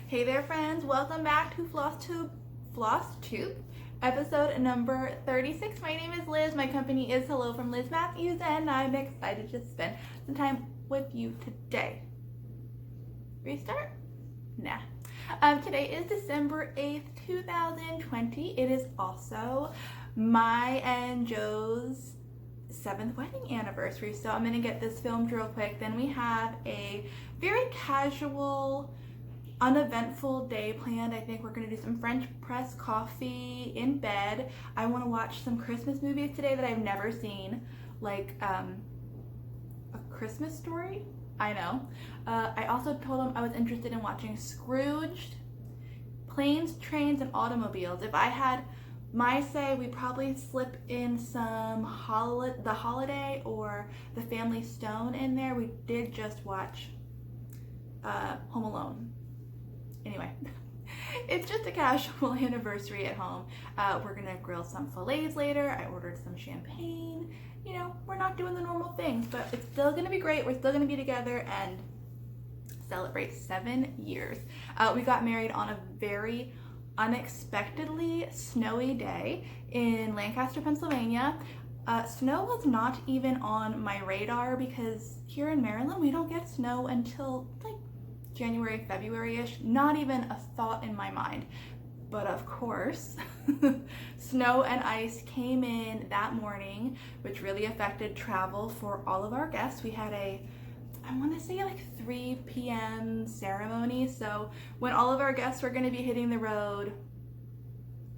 Hey there friends, welcome back to Floss Tube, episode number 36. My name is Liz, my company is Hello from Liz Matthews, and I'm excited to spend some time with you today. Restart? Nah. Today is December 8th, 2020. It is also my and Joe's 7th wedding anniversary, so I'm gonna get this filmed real quick. Then we have a very casual, uneventful day planned. I think we're gonna do some French press coffee in bed. I want to watch some Christmas movies today that I've never seen, like A Christmas Story. I know. I also told him I was interested in watching Scrooged, Planes, Trains, and Automobiles. If I had my say, we'd probably slip in some The Holiday or The Family Stone in there. We did just watch Home Alone. Anyway, it's just a casual anniversary at home. We're gonna grill some fillets later. I ordered some champagne. You know, we're not doing the normal things, but it's still gonna be great. We're still gonna be together and celebrate 7 years. We got married on a very unexpectedly snowy day in Lancaster, Pennsylvania. Snow was not even on my radar because here in Maryland, we don't get snow until like January, February-ish, not even a thought in my mind. But of course, snow and ice came in that morning, which really affected travel for all of our guests. We had I want to say like 3 p.m. ceremony, so when all of our guests were going to be hitting the road,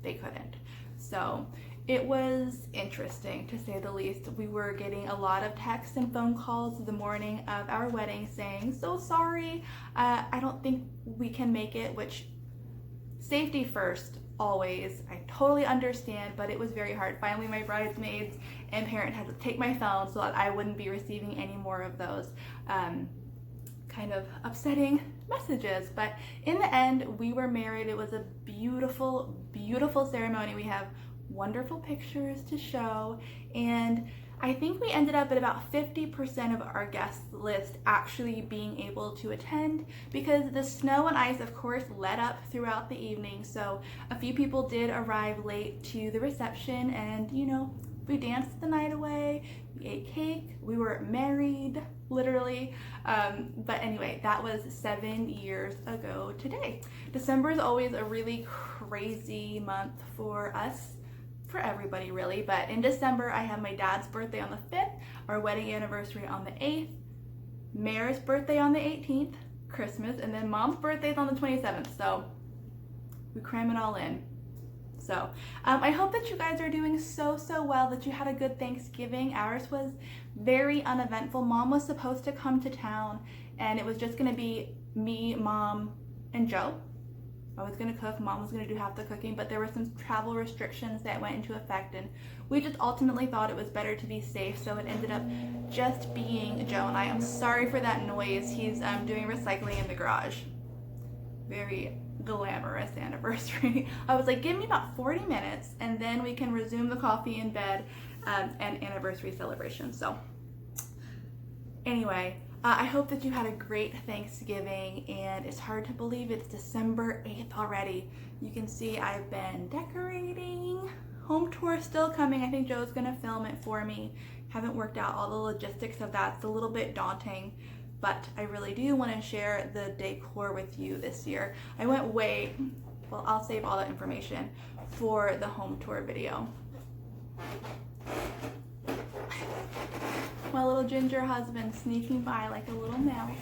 they couldn't. So it was interesting, to say the least. We were getting a lot of texts and phone calls the morning of our wedding saying, "So sorry, I don't think we can make it," which, safety first, always. I totally understand, but it was very hard. Finally, my bridesmaids and parent had to take my phone so that I wouldn't be receiving any more of those kind of upsetting messages. But in the end, we were married. It was a beautiful, beautiful ceremony. We have wonderful pictures to show, and I think we ended up at about 50% of our guest list actually being able to attend, because the snow and ice of course let up throughout the evening. So a few people did arrive late to the reception, and you know, we danced the night away, we ate cake, we were married, literally. But anyway, that was 7 years ago today. December is always a really crazy month for us, for everybody really, but in December I have my dad's birthday on the 5th, our wedding anniversary on the 8th, Mare's birthday on the 18th, Christmas, and then Mom's birthday is on the 27th, so we cram it all in. So I hope that you guys are doing so well, that you had a good Thanksgiving. Ours was very uneventful. Mom was supposed to come to town, and it was just gonna be me, Mom, and Joe. I was gonna cook, Mom was gonna do half the cooking, but there were some travel restrictions that went into effect, and we just ultimately thought it was better to be safe, so it ended up just being Joe and I. I'm sorry for that noise. He's doing recycling in the garage. Very glamorous anniversary. I was like, give me about 40 minutes and then we can resume the coffee in bed and anniversary celebration. So anyway, I hope that you had a great Thanksgiving, and it's hard to believe it's December 8th already. You can see I've been decorating. Home tour still coming. I think Joe's gonna film it for me. Haven't worked out all the logistics of that. It's a little bit daunting, but I really do want to share the decor with you this year. I went well, I'll save all that information for the home tour video. My little ginger husband sneaking by like a little mouse.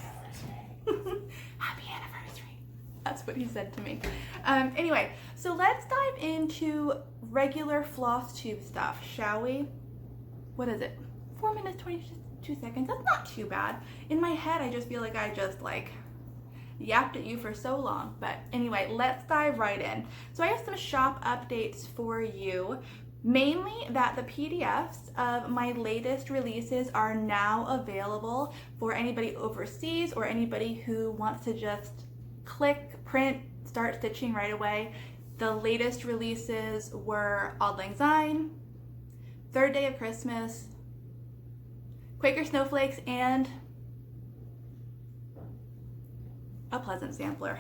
Happy anniversary. That's what he said to me. Anyway, so let's dive into regular floss tube stuff, shall we? What is it? 4 minutes, 22 seconds. That's not too bad. In my head, I just feel like I just like yapped at you for so long. But anyway, let's dive right in. So I have some shop updates for you. Mainly that the PDFs of my latest releases are now available for anybody overseas or anybody who wants to just click, print, start stitching right away. The latest releases were Auld Lang Syne, Third Day of Christmas, Quaker Snowflakes, and a Pleasant Sampler.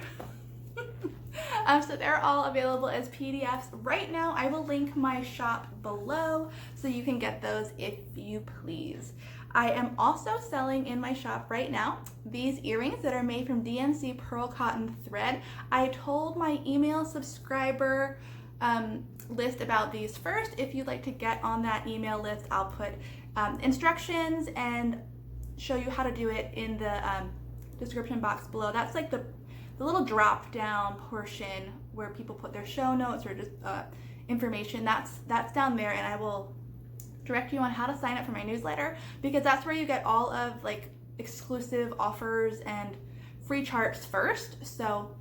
So they're all available as PDFs right now. I will link my shop below so you can get those if you please. I am also selling in my shop right now these earrings that are made from DMC pearl cotton thread. I told my email subscriber list about these first. If you'd like to get on that email list, I'll put instructions and show you how to do it in the description box below. That's like the little drop down portion where people put their show notes or just information. That's down there, and I will direct you on how to sign up for my newsletter, because that's where you get all of like exclusive offers and free charts first. So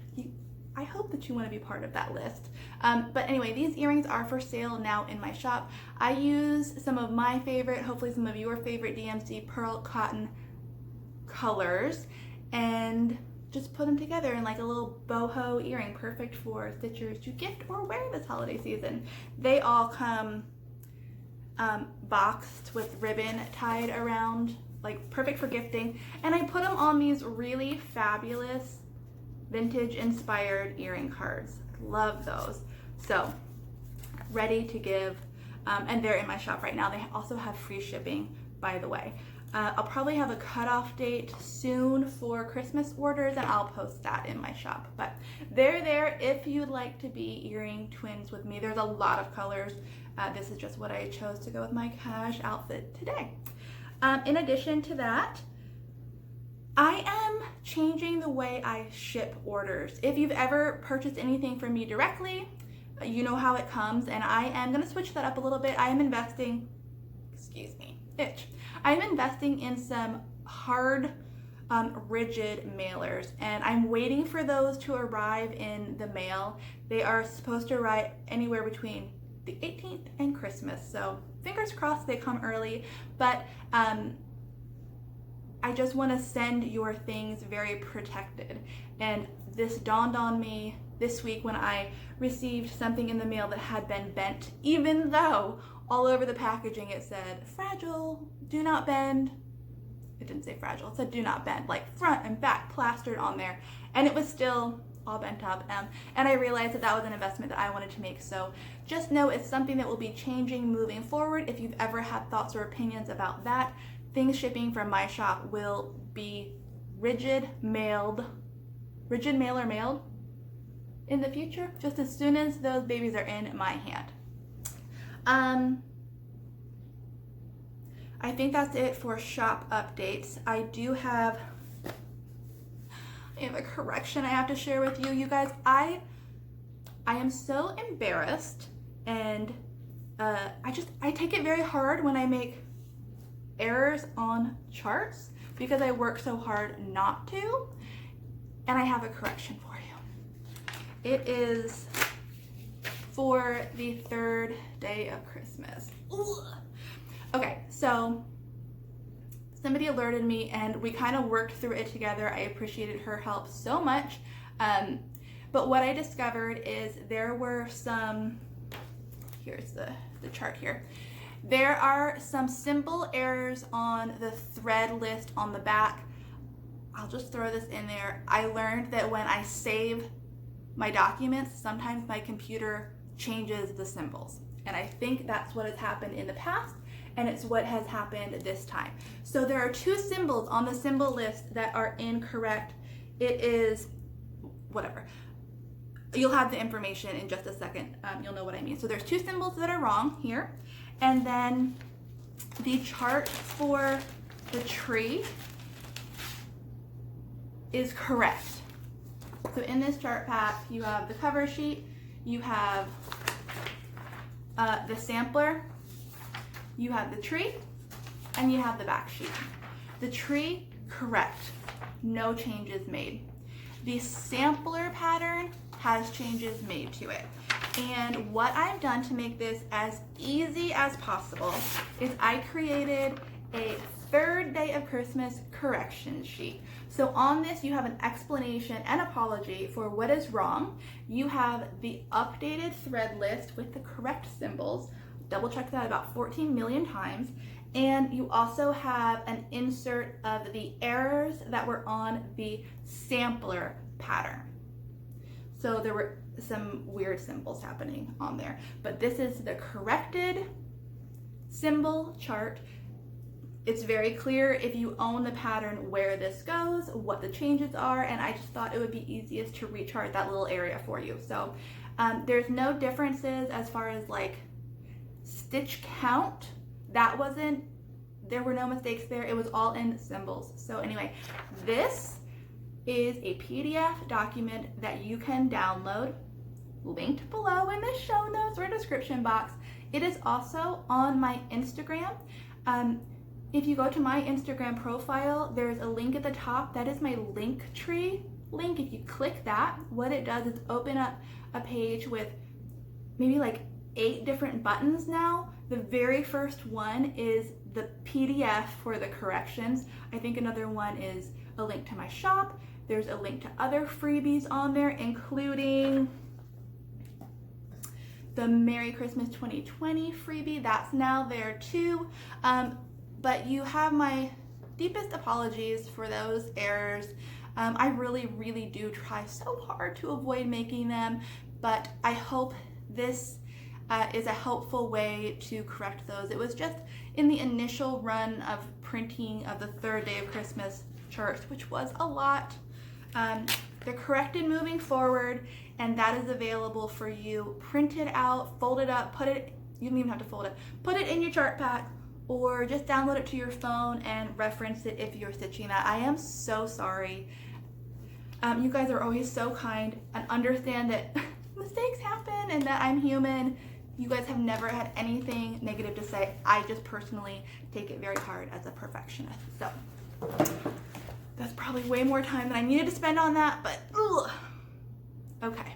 I hope that you want to be part of that list. But anyway, these earrings are for sale now in my shop. I use some of my favorite, hopefully some of your favorite DMC pearl cotton colors, and just put them together in like a little boho earring, perfect for stitchers to gift or wear this holiday season. They all come boxed with ribbon tied around, like perfect for gifting. And I put them on these really fabulous vintage inspired earring cards. Love those. So ready to give, and they're in my shop right now. They also have free shipping, by the way. I'll probably have a cutoff date soon for Christmas orders, and I'll post that in my shop. But they're there if you'd like to be earring twins with me. There's a lot of colors. This is just what I chose to go with my cash outfit today. In addition to that, I am changing the way I ship orders. If you've ever purchased anything from me directly, you know how it comes, and I am going to switch that up a little bit. I am investing, I'm investing in some hard, rigid mailers, and I'm waiting for those to arrive in the mail. They are supposed to arrive anywhere between the 18th and Christmas, so fingers crossed they come early. But I just want to send your things very protected, and this dawned on me this week when I received something in the mail that had been bent, even though all over the packaging it said fragile, do not bend. It didn't say fragile, it said do not bend, like front and back plastered on there, and it was still all bent up. And I realized that that was an investment that I wanted to make. So just know it's something that will be changing moving forward. If you've ever had thoughts or opinions about that, things shipping from my shop will be rigid mailer mailed in the future, just as soon as those babies are in my hand. I think that's it for shop updates. I have a correction I have to share with you. You guys, I am so embarrassed, and I take it very hard when I make errors on charts because I work so hard not to, and I have a correction for you. It is for the third day of Christmas. Ugh. Okay, so somebody alerted me and we kind of worked through it together. I appreciated her help so much. But what I discovered is there were some, here's the chart here. There are some symbol errors on the thread list on the back. I'll just throw this in there. I learned that when I save my documents, sometimes my computer changes the symbols. And I think that's what has happened in the past, and it's what has happened this time. So there are two symbols on the symbol list that are incorrect. It is, whatever. You'll have the information in just a second. You'll know what I mean. So there's two symbols that are wrong here. And then the chart for the tree is correct. So in this chart pack, you have the cover sheet, you have the sampler, you have the tree, and you have the back sheet. The tree, correct. No changes made. The sampler pattern has changes made to it. And what I've done to make this as easy as possible is I created a third day of Christmas correction sheet. So on this, you have an explanation and apology for what is wrong. You have the updated thread list with the correct symbols. Double check that about 14 million times. And you also have an insert of the errors that were on the sampler pattern. So there were some weird symbols happening on there. But this is the corrected symbol chart. It's very clear if you own the pattern where this goes, what the changes are, and I just thought it would be easiest to rechart that little area for you. So there's no differences as far as like stitch count. There were no mistakes there. It was all in symbols. So anyway, this is a PDF document that you can download, linked below in the show notes or description box. It is also on my Instagram. If you go to my Instagram profile, there's a link at the top. That is my link tree link. If you click that, what it does is open up a page with maybe like 8 different buttons now. The very first one is the PDF for the corrections. I think another one is a link to my shop. There's a link to other freebies on there, including the Merry Christmas 2020 freebie. That's now there too. But you have my deepest apologies for those errors. I really do try so hard to avoid making them, but I hope this is a helpful way to correct those. It was just in the initial run of printing of the 3rd day of Christmas charts, which was a lot. They're corrected moving forward, and that is available for you. Print it out, fold it up, you don't even have to fold it, put it in your chart pack, or just download it to your phone and reference it if you're stitching that. I am so sorry. You guys are always so kind and understand that mistakes happen and that I'm human. You guys have never had anything negative to say. I just personally take it very hard as a perfectionist. So that's probably way more time than I needed to spend on that, but ugh. Okay,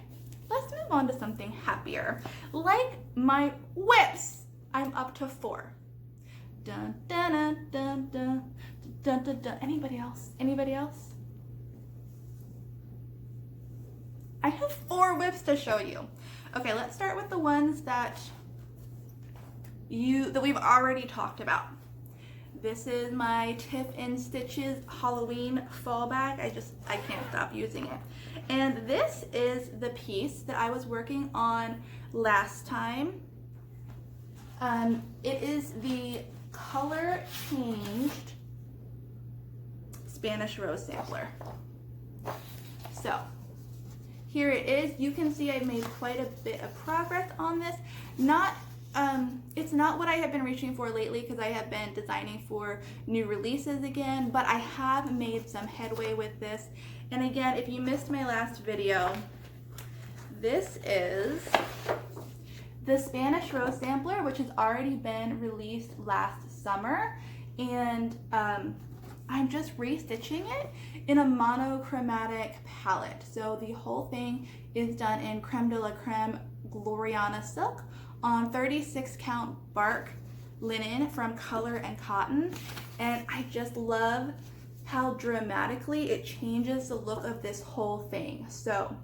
let's move on to something happier. Like my whips, I'm up to 4. Dun, dun, dun, dun, dun, dun, dun, dun. Anybody else? Anybody else? I have 4 whips to show you. Okay, let's start with the ones that we've already talked about. This is my Tip and Stitches Halloween fall bag. I can't stop using it. And this is the piece that I was working on last time. It is the color changed Spanish rose sampler. So here it is. You can see I've made quite a bit of progress on this. It's not what I have been reaching for lately because I have been designing for new releases again, but I have made some headway with this. And again, if you missed my last video, this is the Spanish Rose Sampler, which has already been released last summer. And I'm just restitching it in a monochromatic palette. So the whole thing is done in Creme de la Creme Gloriana silk on 36 count bark linen from Color and Cotton. And I just love how dramatically it changes the look of this whole thing. So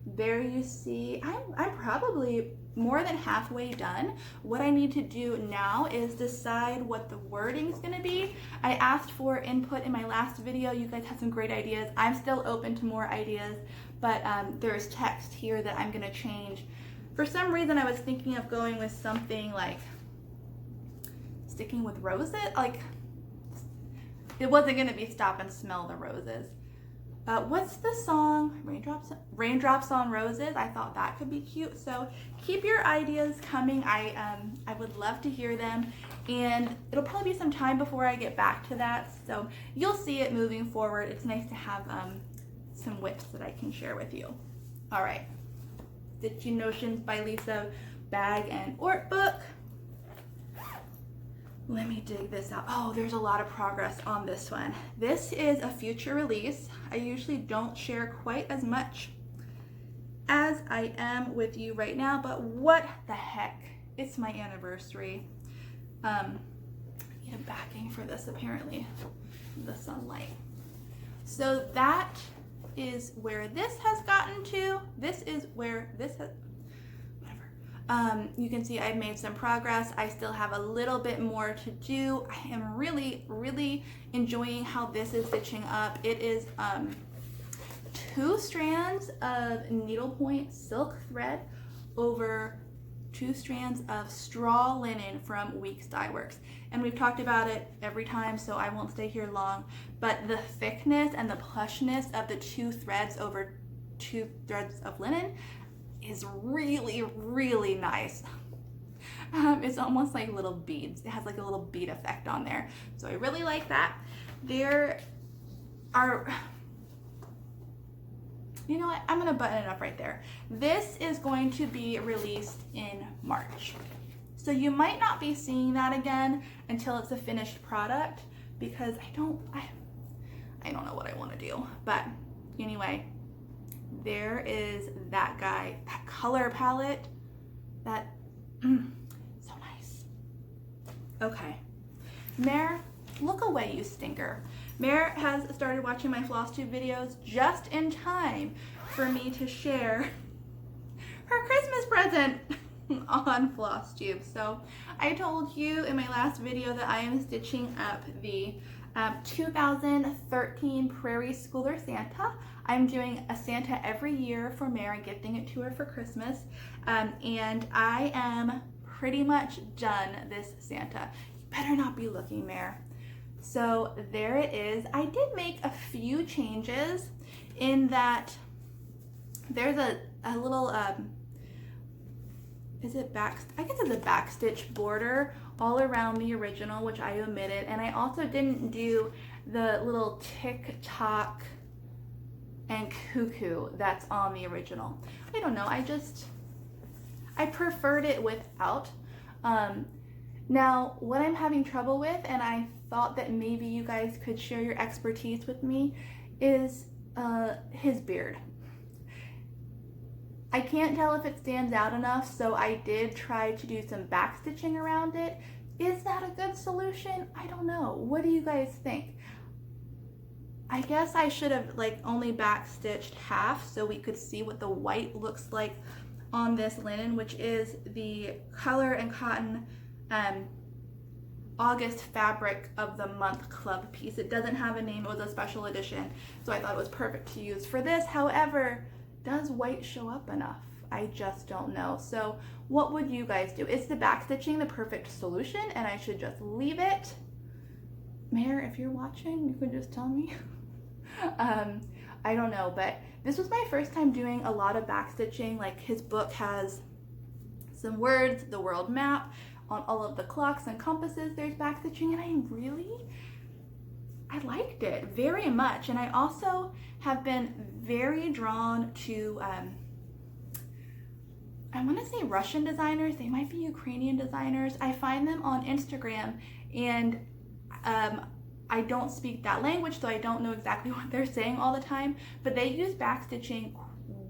there you see, I'm probably more than halfway done. What I need to do now is decide what the wording is going to be. I asked for input in my last video. You guys had some great ideas. I'm still open to more ideas, but there's text here that I'm going to change. For some reason, I was thinking of going with something like sticking with roses. Like, it wasn't going to be Stop and Smell the Roses. What's the song? Raindrops on Roses. I thought that could be cute. So keep your ideas coming. I would love to hear them. And it'll probably be some time before I get back to that. So you'll see it moving forward. It's nice to have some whips that I can share with you. All right. Stitching Notions by Lisa Bag and Ort Book. Let me dig this out. Oh, there's a lot of progress on this one. This is a future release. I usually don't share quite as much as I am with you right now, but what the heck? It's my anniversary. I need a backing for this, apparently. The sunlight. So that is where this has gotten to. This is where this has... you can see I've made some progress. I still have a little bit more to do. I am really enjoying how this is stitching up. It is 2 strands of needlepoint silk thread over 2 strands of straw linen from Weeks Dye Works. And we've talked about it every time, so I won't stay here long, but the thickness and the plushness of the 2 threads over 2 threads of linen is really, really nice. It's almost like little beads. It has like a little bead effect on there. So I really like that. There are, you know what, I'm gonna button it up right there. This is going to be released in March. So you might not be seeing that again until it's a finished product, because I don't know what I want to do. But anyway, there is that guy, that color palette, that, so nice. Okay, Mare, look away, you stinker. Mare has started watching my FlossTube videos just in time for me to share her Christmas present on FlossTube. So I told you in my last video that I am stitching up the 2013 Prairie Schooler Santa. I'm doing a Santa every year for Mare and gifting it to her for Christmas. And I am pretty much done this Santa. You better not be looking, Mare. So there it is. I did make a few changes in that there's a little, is it back? I guess it's a backstitch border all around the original, which I omitted. And I also didn't do the little tick-tock and cuckoo that's on the original. I don't know, I preferred it without. Now, what I'm having trouble with, and I thought that maybe you guys could share your expertise with me, is his beard. I can't tell if it stands out enough, so I did try to do some back stitching around it. Is that a good solution? I don't know. What do you guys think? I guess I should have only back stitched half so we could see what the white looks like on this linen, which is the Color and Cotton August Fabric of the Month Club piece. It doesn't have a name, it was a special edition, so I thought it was perfect to use for this. However, does white show up enough? I just don't know. So what would you guys do? Is the back stitching the perfect solution and I should just leave it? Mare, if you're watching, you can just tell me. I don't know, but this was my first time doing a lot of back stitching. Like, his book has some words, the world map, on all of the clocks and compasses there's back stitching, and I liked it very much. And I also have been very drawn to I want to say Russian designers. They might be Ukrainian designers. I find them on Instagram, and I don't speak that language, so I don't know exactly what they're saying all the time, but they use backstitching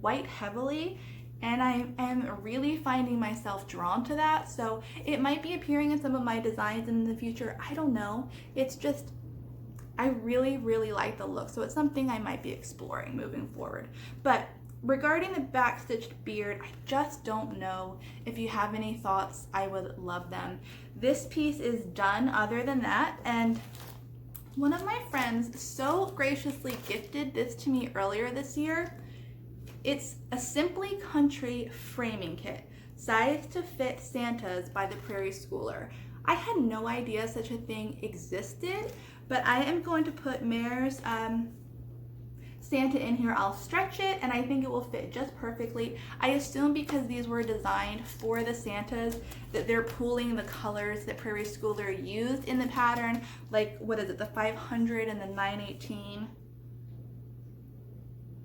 quite heavily, and I am really finding myself drawn to that. So it might be appearing in some of my designs in the future. I don't know. It's just, I really, really like the look, so it's something I might be exploring moving forward. But regarding the backstitched beard, I just don't know. If you have any thoughts, I would love them. This piece is done other than that, and one of my friends so graciously gifted this to me earlier this year. It's a Simply Country framing kit, sized to fit Santas by the Prairie Schooler. I had no idea such a thing existed, but I am going to put Mare's Santa in here. I'll stretch it and I think it will fit just perfectly. I assume because these were designed for the Santas that they're pooling the colors that Prairie Schooler used in the pattern, like, what is it, the 500 and the 918,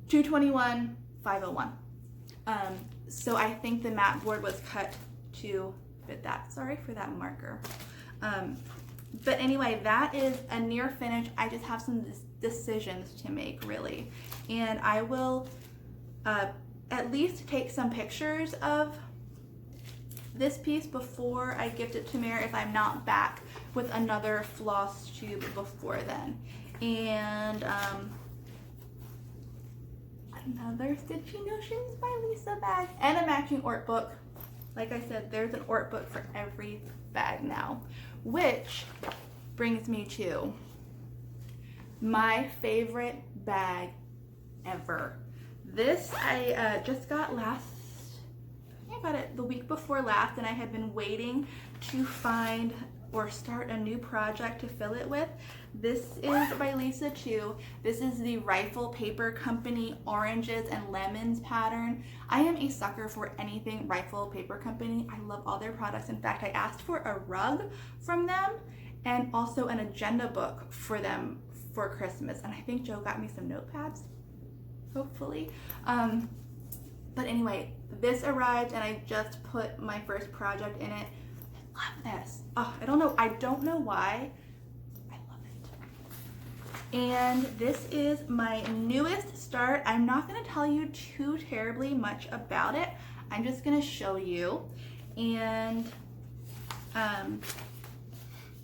221, 501. So I think the mat board was cut to fit that. Sorry for that marker. But anyway, that is a near finish. I just have some decisions to make, really. And I will at least take some pictures of this piece before I gift it to Mare if I'm not back with another floss tube before then. And another Stitchy Notions by Lisa bag and a matching Ort book. Like I said, there's an Ort book for every bag now, which brings me to my favorite bag ever. This I just got last, I think I got it the week before last, and I had been waiting to find or start a new project to fill it with. This is by Lisa too. This is the Rifle Paper Company Oranges and Lemons pattern. I am a sucker for anything Rifle Paper Company. I love all their products. In fact, I asked for a rug from them and also an agenda book for them for Christmas. And I think Joe got me some notepads, hopefully. But anyway, this arrived and I just put my first project in it. Love this. Oh, I don't know why. I love it. And this is my newest start. I'm not going to tell you too terribly much about it. I'm just going to show you. And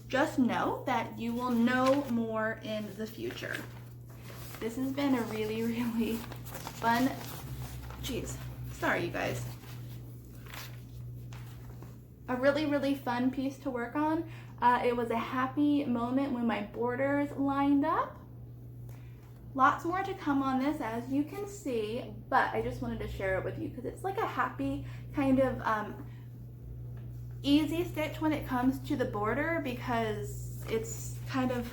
just know that you will know more in the future. This has been a really, really fun, sorry you guys. A really, really fun piece to work on. It was a happy moment when my borders lined up. Lots more to come on this, as you can see, but I just wanted to share it with you because it's like a happy kind of easy stitch when it comes to the border, because it's kind of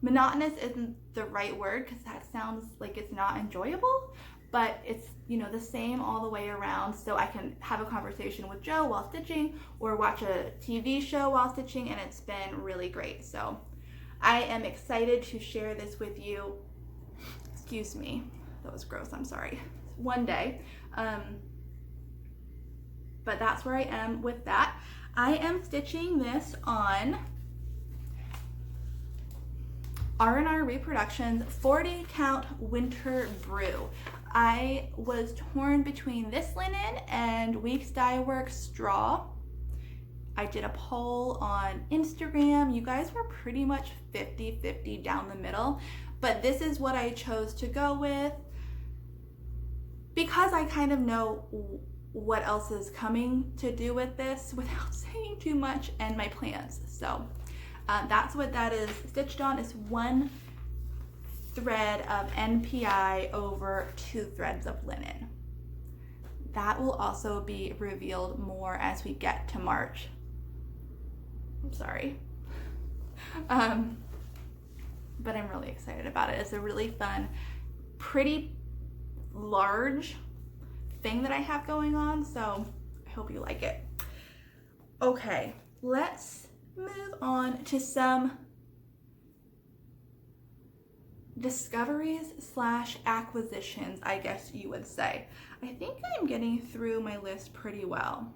monotonous isn't the right word because that sounds like it's not enjoyable, but it's, you know, the same all the way around. So I can have a conversation with Joe while stitching or watch a TV show while stitching, and it's been really great. So I am excited to share this with you. Excuse me, that was gross, I'm sorry. One day. But that's where I am with that. I am stitching this on R&R Reproductions 40 count winter brew. I was torn between this linen and Weeks Dye Works straw. I did a poll on Instagram. You guys were pretty much 50-50 down the middle, but this is what I chose to go with because I kind of know what else is coming to do with this without saying too much, and my plans. So that's what that is stitched on. Is one thread of NPI over 2 threads of linen. That will also be revealed more as we get to March. I'm sorry. But I'm really excited about it. It's a really fun, pretty large thing that I have going on, so I hope you like it. Okay, let's move on to some discoveries / acquisitions, I guess you would say. I think I'm getting through my list pretty well.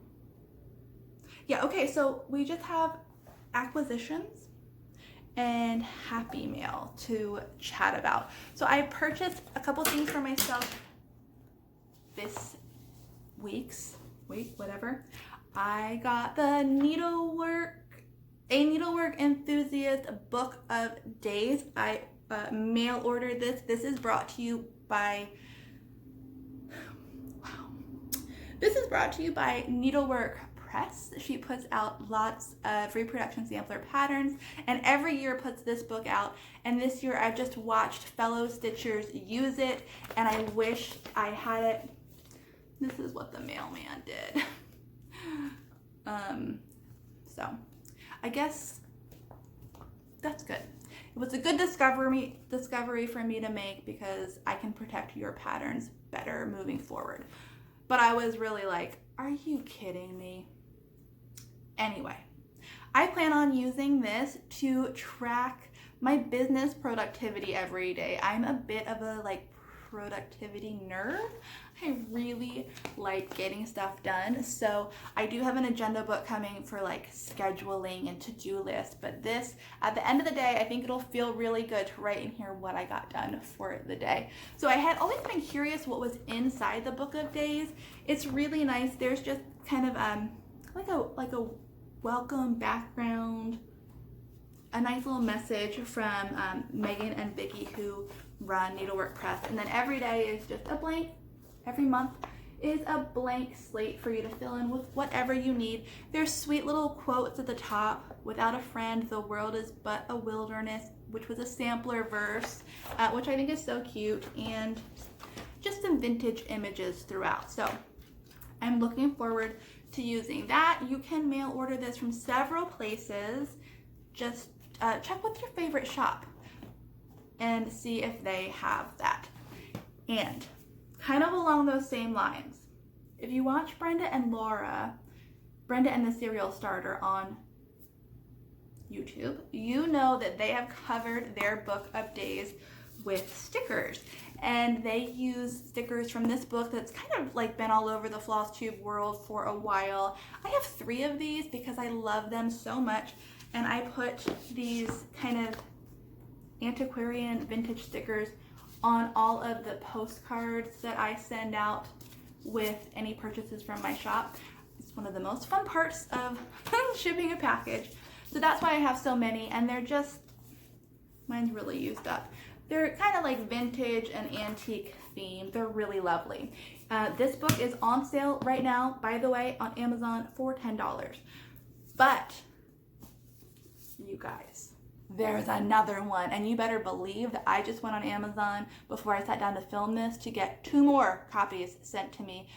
Yeah, okay, so we just have acquisitions and happy mail to chat about. So I purchased a couple things for myself this week, whatever. I got the A Needlework Enthusiast Book of Days. I mail ordered this. This is brought to you by Needlework Press. She puts out lots of reproduction sampler patterns, and every year puts this book out. And this year I've just watched fellow stitchers use it, and I wish I had it. This is what the mailman did. So I guess that's good. It was a good discovery for me to make because I can protect your patterns better moving forward. But I was really like, are you kidding me? Anyway, I plan on using this to track my business productivity every day. I'm a bit of a productivity nerd. I really like getting stuff done. So I do have an agenda book coming for scheduling and to-do lists, but this, at the end of the day, I think it'll feel really good to write in here what I got done for the day. So I had always been curious what was inside the book of days. It's really nice. There's just kind of like a welcome background, a nice little message from Megan and Vicky, who run Needlework Press, and then every day is just a blank. Every month is a blank slate for you to fill in with whatever you need. There's sweet little quotes at the top. Without a friend, the world is but a wilderness, which was a sampler verse, which I think is so cute, and just some vintage images throughout. So I'm looking forward to using that. You can mail order this from several places. Just check with your favorite shop and see if they have that. And kind of along those same lines, if you watch Brenda and the Cereal Starter on YouTube, you know that they have covered their book of days with stickers. And they use stickers from this book that's kind of like been all over the floss tube world for a while. I have 3 of these because I love them so much. And I put these kind of antiquarian vintage stickers on all of the postcards that I send out with any purchases from my shop. It's one of the most fun parts of shipping a package. So that's why I have so many, and they're just, mine's really used up. They're kind of like vintage and antique themed. They're really lovely. This book is on sale right now, by the way, on Amazon for $10. But you guys, there's another one, and you better believe that I just went on Amazon before I sat down to film this to get 2 more copies sent to me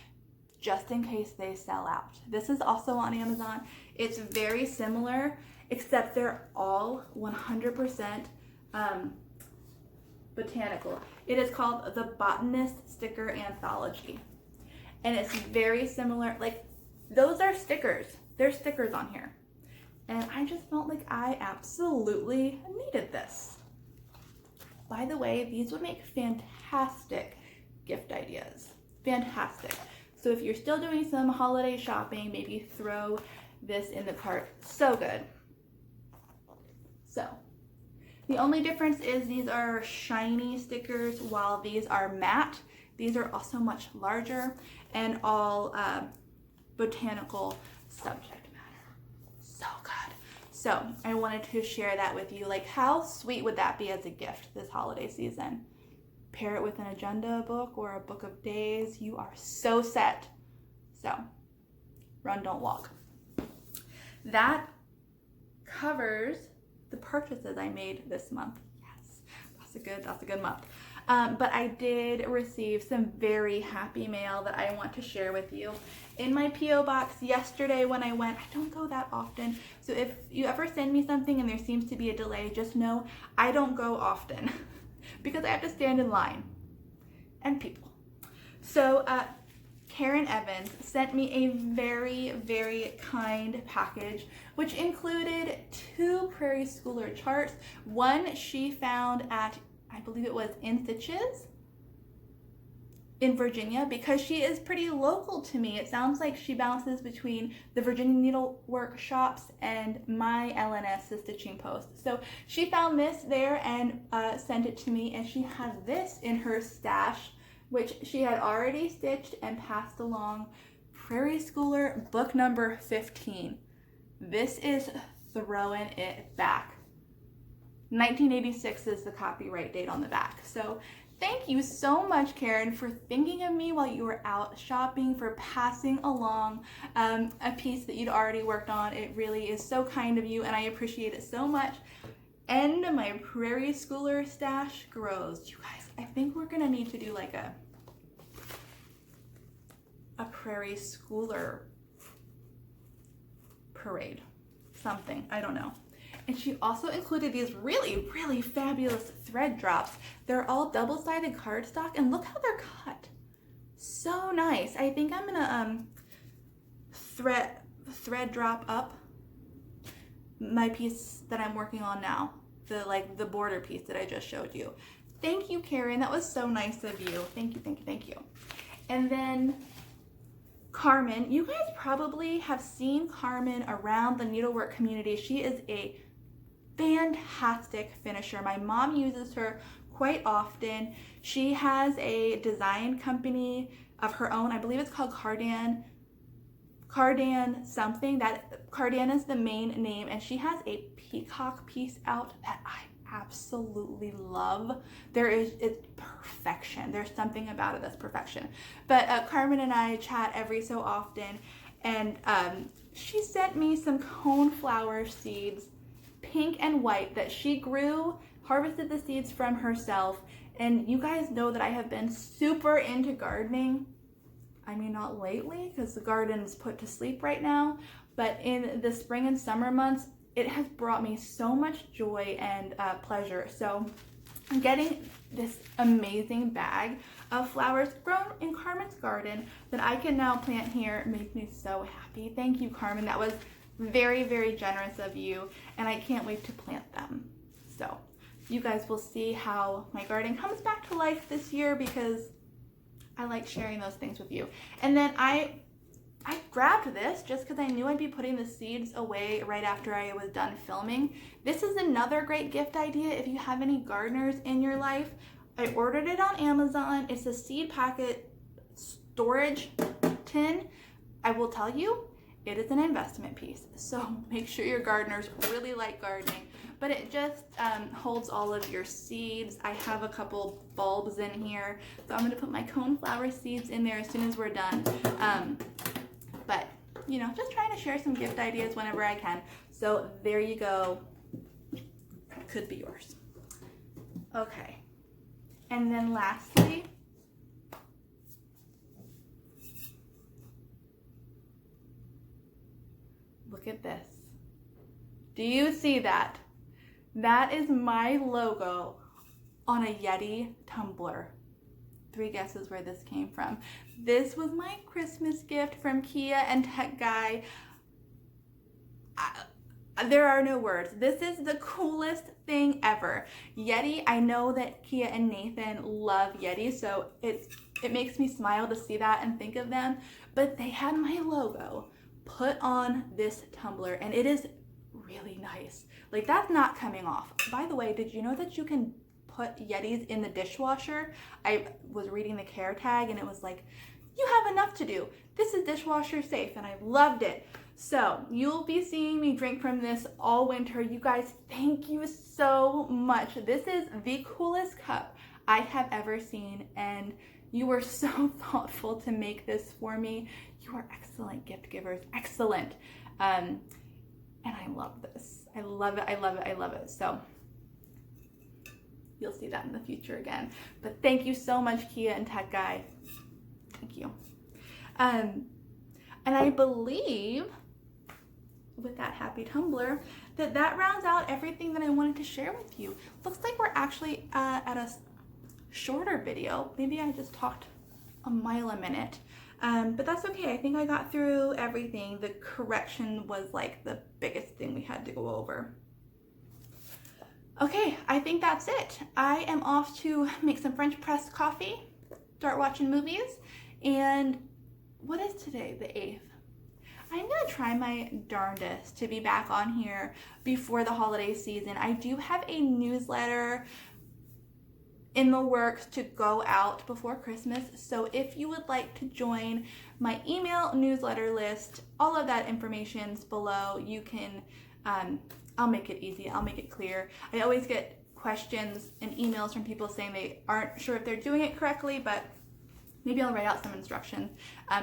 just in case they sell out. This is also on Amazon. It's very similar, except they're all 100% botanical. It is called the Botanist Sticker Anthology, and it's very similar. Like, those are stickers. There's stickers on here. And I just felt like I absolutely needed this. By the way, these would make fantastic gift ideas. Fantastic. So if you're still doing some holiday shopping, maybe throw this in the cart. So good. So the only difference is these are shiny stickers while these are matte. These are also much larger and all botanical subject matter. So good. So I wanted to share that with you. Like, how sweet would that be as a gift this holiday season? Pair it with an agenda book or a book of days. You are so set. So run, don't walk. That covers the purchases I made this month. Yes, that's a good month. But I did receive some very happy mail that I want to share with you. In my P.O. box yesterday when I went, I don't go that often, so if you ever send me something and there seems to be a delay, just know I don't go often because I have to stand in line and people. So Karen Evans sent me a very, very kind package, which included 2 Prairie Schooler charts. One she found at, I believe it was In Stitches in Virginia, because she is pretty local to me. It sounds like she bounces between the Virginia Needlework shops and my LNS, the Stitching Post. So she found this there and sent it to me, and she has this in her stash, which she had already stitched and passed along. Prairie Schooler book number 15. This is throwing it back. 1986 is the copyright date on the back. So thank you so much, Karen, for thinking of me while you were out shopping, for passing along a piece that you'd already worked on. It really is so kind of you, and I appreciate it so much. And my Prairie Schooler stash grows. You guys, I think we're gonna need to do like a Prairie Schooler parade. Something, I don't know. And she also included these really, really fabulous thread drops. They're all double-sided cardstock, and look how they're cut. So nice. I think I'm gonna thread drop up my piece that I'm working on now, the border piece that I just showed you. Thank you, Karen. That was so nice of you. Thank you, thank you, thank you. And then Carmen, you guys probably have seen Carmen around the needlework community. She is a fantastic finisher. My mom uses her quite often. She has a design company of her own. I believe it's called Cardan something. That Cardan is the main name, and she has a peacock piece out that I absolutely love. It's perfection. There's something about it that's perfection. But Carmen and I chat every so often, and she sent me some coneflower seeds, pink and white, that she grew, harvested the seeds from herself. And you guys know that I have been super into gardening. I mean, not lately, because the garden's put to sleep right now, but in the spring and summer months, it has brought me so much joy and pleasure. So getting this amazing bag of flowers grown in Carmen's garden that I can now plant here makes me so happy. Thank you, Carmen. That was very, very generous of you, and I can't wait to plant them. So you guys will see how my garden comes back to life this year, because I like sharing those things with you. And then I grabbed this just because I knew I'd be putting the seeds away right after I was done filming. This is another great gift idea if you have any gardeners in your life. I ordered it on Amazon. It's a seed packet storage tin. I will tell you, it is an investment piece. So make sure your gardeners really like gardening. But it just holds all of your seeds. I have a couple bulbs in here, so I'm gonna put my coneflower seeds in there as soon as we're done. But you know, just trying to share some gift ideas whenever I can. So there you go. Could be yours. Okay. And then lastly, look at this. Do you see that? That is my logo on a Yeti tumbler. 3 guesses where this came from. This was my Christmas gift from Kia and Tech Guy. There are no words. This is the coolest thing ever. Yeti, I know that Kia and Nathan love Yeti, so it makes me smile to see that and think of them. But they had my logo put on this tumbler, and it is really nice. Like, that's not coming off. By the way, did you know that you can put Yetis in the dishwasher? I was reading the care tag and it was like, you have enough to do. This is dishwasher safe, and I loved it. So you'll be seeing me drink from this all winter. You guys, thank you so much. This is the coolest cup I have ever seen, and you were so thoughtful to make this for me. You are excellent gift givers, excellent. And I love this. I love it, I love it, I love it. So you'll see that in the future again. But thank you so much, Kia and Tech Guy. Thank you. And I believe with that happy tumbler that rounds out everything that I wanted to share with you. Looks like we're actually at a shorter video. Maybe I just talked a mile a minute. But that's okay. I think I got through everything. The correction was like the biggest thing we had to go over. Okay, I think that's it. I am off to make some French press coffee, start watching movies, and what is today, the 8th? I'm gonna try my darndest to be back on here before the holiday season. I do have a newsletter in the works to go out before Christmas, so if you would like to join my email newsletter list, all of that information's below. You can, I'll make it easy, I'll make it clear. I always get questions and emails from people saying they aren't sure if they're doing it correctly, but maybe I'll write out some instructions,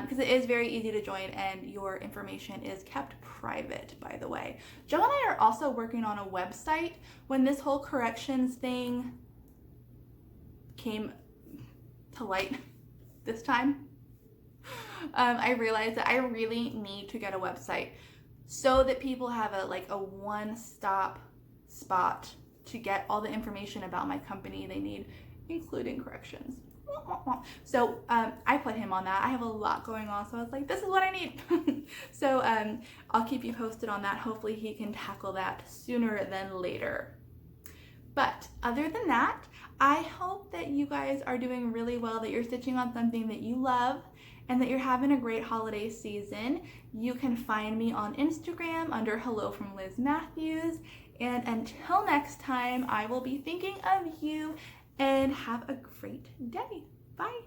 because it is very easy to join and your information is kept private, by the way. Joe and I are also working on a website. When this whole corrections thing came to light this time, I realized that I really need to get a website so that people have a one-stop spot to get all the information about my company they need, including corrections. So I put him on that. I have a lot going on, so I was like, this is what I need. So I'll keep you posted on that. Hopefully he can tackle that sooner than later. But other than that, I hope that you guys are doing really well, that you're stitching on something that you love, and that you're having a great holiday season. You can find me on Instagram under Hello from Liz Matthews. And until next time, I will be thinking of you, and have a great day. Bye.